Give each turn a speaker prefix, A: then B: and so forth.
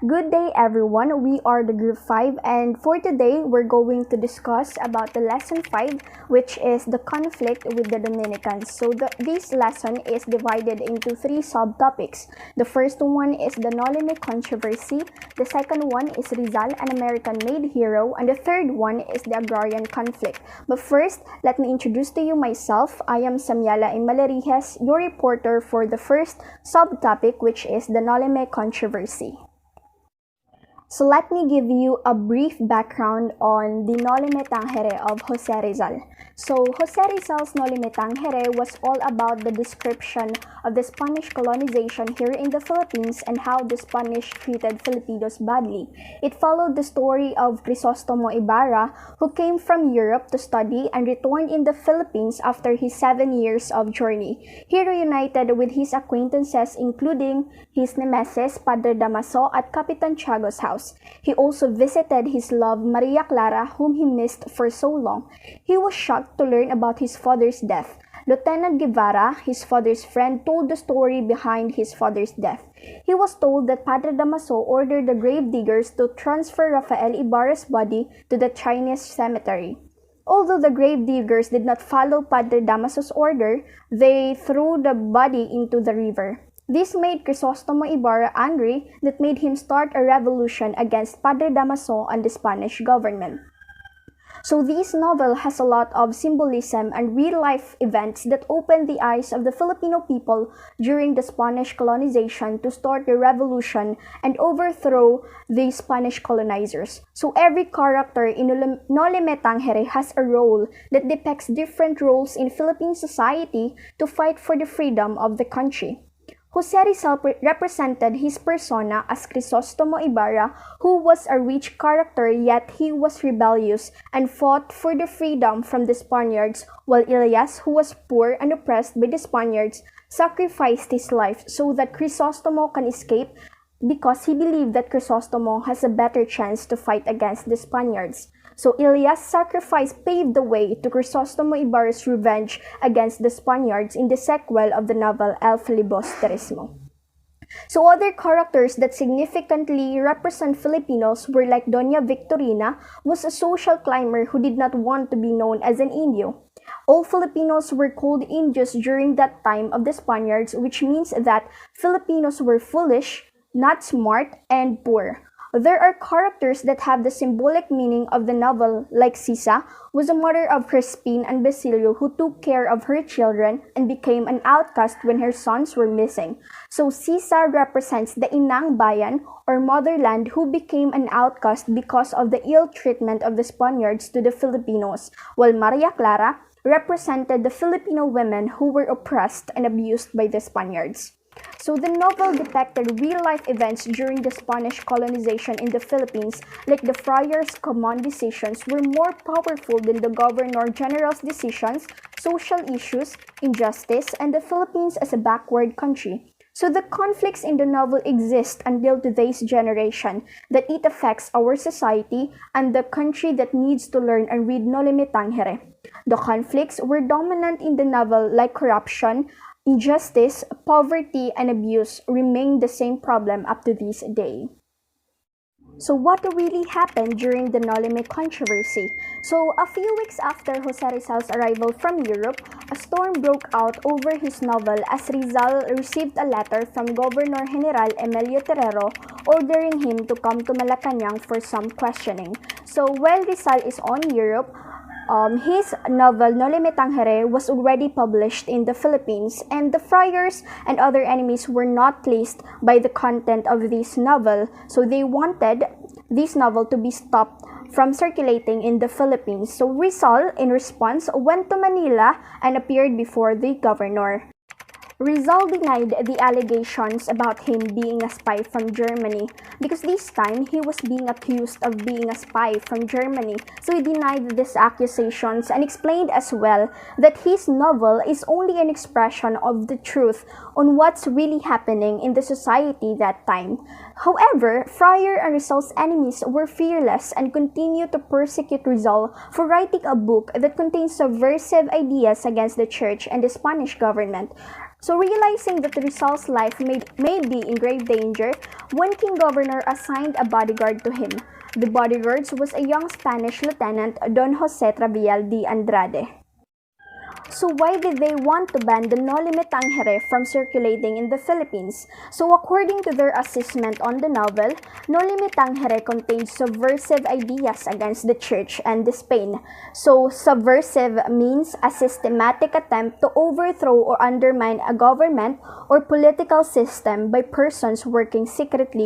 A: Good day everyone, we are the group 5 and for today we're going to discuss about the lesson 5 which is the conflict with the Dominicans. This lesson is divided into 3 subtopics. The first one is the Noli controversy, the second one is Rizal, an American-made hero, and the third one is the agrarian conflict. But first, let me introduce to you myself. I am Samyala Imalarijes, your reporter for the first subtopic which is the Noli controversy. So let me give you a brief background on the Noli Me Tangere of Jose Rizal. So Jose Rizal's Noli Me Tangere was all about the description of the Spanish colonization here in the Philippines and how the Spanish treated Filipinos badly. It followed the story of Crisostomo Ibarra, who came from Europe to study and returned in the Philippines after his 7 years of journey. He reunited with his acquaintances including his nemesis Padre Damaso at Capitan Tiago's house. He also visited his love Maria Clara, whom he missed for so long. He was shocked to learn about his father's death. Lieutenant Guevara, his father's friend, told the story behind his father's death. He was told that Padre Damaso ordered the grave diggers to transfer Rafael Ibarra's body to the Chinese cemetery. Although the grave diggers did not follow Padre Damaso's order, they threw the body into the river. This made Crisostomo Ibarra angry that made him start a revolution against Padre Damaso and the Spanish government. So this novel has a lot of symbolism and real-life events that opened the eyes of the Filipino people during the Spanish colonization to start the revolution and overthrow the Spanish colonizers. So every character in Noli Me Tangere has a role that depicts different roles in Philippine society to fight for the freedom of the country. Jose Rizal represented his persona as Crisostomo Ibarra, who was a rich character yet he was rebellious and fought for the freedom from the Spaniards, while Elias, who was poor and oppressed by the Spaniards, sacrificed his life so that Crisostomo can escape because he believed that Crisostomo has a better chance to fight against the Spaniards. So Elias' sacrifice paved the way to Crisostomo Ibarra's revenge against the Spaniards in the sequel of the novel El Filibusterismo. So other characters that significantly represent Filipinos were like Doña Victorina, was a social climber who did not want to be known as an Indio. All Filipinos were called Indios during that time of the Spaniards, which means that Filipinos were foolish, not smart, and poor. There are characters that have the symbolic meaning of the novel, like Sisa, was a mother of Crispin and Basilio who took care of her children and became an outcast when her sons were missing. So Sisa represents the Inang Bayan or motherland who became an outcast because of the ill treatment of the Spaniards to the Filipinos, while Maria Clara represented the Filipino women who were oppressed and abused by the Spaniards. So the novel depicted real-life events during the Spanish colonization in the Philippines, like the friars' command decisions were more powerful than the governor-general's decisions, social issues, injustice, and the Philippines as a backward country. So the conflicts in the novel exist until today's generation, that it affects our society and the country that needs to learn and read Noli Me Tangere. The conflicts were dominant in the novel, like corruption, injustice, poverty, and abuse remain the same problem up to this day. So what really happened during the Noli Me controversy? So a few weeks after Jose Rizal's arrival from Europe, a storm broke out over his novel as Rizal received a letter from Governor General Emilio Terrero ordering him to come to Malacanang for some questioning. So while Rizal is on Europe, his novel Noli Me Tangere was already published in the Philippines, and the friars and other enemies were not pleased by the content of this novel, so they wanted this novel to be stopped from circulating in the Philippines. So Rizal, in response, went to Manila and appeared before the governor. Rizal denied the allegations about him being a spy from Germany because this time he was being accused of being a spy from Germany. So he denied these accusations and explained as well that his novel is only an expression of the truth on what's really happening in the society that time. However, Friar and Rizal's enemies were fearless and continued to persecute Rizal for writing a book that contains subversive ideas against the church and the Spanish government. So realizing that Rizal's life may be in grave danger, one king governor assigned a bodyguard to him. The bodyguard was a young Spanish lieutenant, Don Jose Travial de Andrade. So why did they want to ban the Noli from circulating in the Philippines? So according to their assessment on the novel, Noli contains subversive ideas against the church and Spain. So subversive means a systematic attempt to overthrow or undermine a government or political system by persons working secretly